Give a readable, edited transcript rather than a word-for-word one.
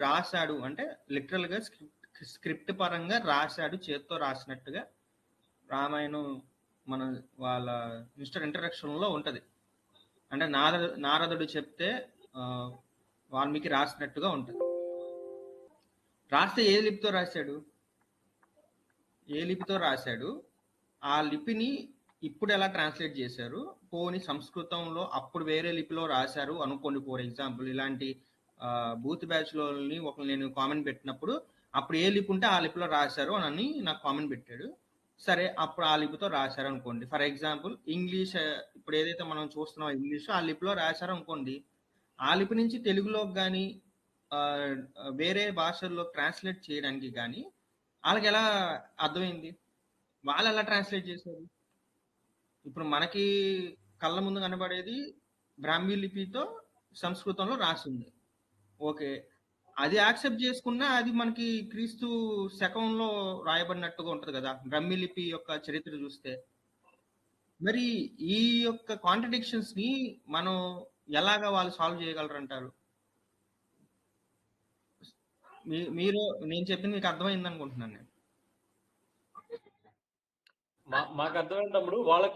రాసాడు అంటే లిటరల్‌గా స్క్రిప్ట్ పరంగా రాసాడు. చేత్తో రాసినట్టుగా రామాయణం మన వాళ్ళ ఇంట్రడక్షన్‌లో ఉంటది. అంటే నారదుడు చెప్తే వాల్మీకి రాసినట్టుగా ఉంటది. రాస్తే ఏ లిపితో రాశాడు? ఏ లిపితో రాశాడు? ఆ లిపిని ఇప్పుడు ఎలా ట్రాన్స్లేట్ చేశారు? పోనీ సంస్కృతంలో అప్పుడు వేరే లిపిలో రాశారు అనుకోండి. ఫర్ ఎగ్జాంపుల్ ఇలాంటి బూత్ బ్యాచ్‌లోని ఒకళ్ళు నేను కామెంట్ పెట్టినప్పుడు అప్పుడు ఏ లిపి ఉంటే ఆ లిపిలో రాశారు అని నాకు కామెంట్ పెట్టాడు. సరే అప్పుడు ఆ లిపితో రాశారు అనుకోండి. ఫర్ ఎగ్జాంపుల్ ఇంగ్లీష్ ఇప్పుడు ఏదైతే మనం చూస్తున్నామో ఇంగ్లీష్ ఆ లిపిలో రాశారు అనుకోండి. ఆ లిపి నుంచి తెలుగులోకి గాని వేరే భాషల్లో ట్రాన్స్లేట్ చేయడానికి గాని ఆళ్ళకి ఎలా అర్థమైంది? వాళ్ళు ఎలా ట్రాన్స్లేట్ చేశారు? ఇప్పుడు మనకి కళ్ళ ముందు కనబడేది బ్రాహ్మీ లిపితో సంస్కృతంలో రాసుంది. ఓకే. అది యాక్సెప్ట్ చేసుకున్నా అది మనకి క్రీస్తు శకంలో రాయబడినట్టుగా ఉంటది గదా! బ్రాహ్మీ లిపి యొక్క చరిత్ర చూస్తే. మరి ఈ యొక్క కాంట్రడిక్షన్స్‌ని మనం ఎలాగా వాళ్ళు సాల్వ్ చేయగలరంటారు? మీరు నేను చెప్పింది మీకు అర్థమైందనుకుంటున్నాను నేను. మాకర్థమైనప్పుడు వాళ్ళకి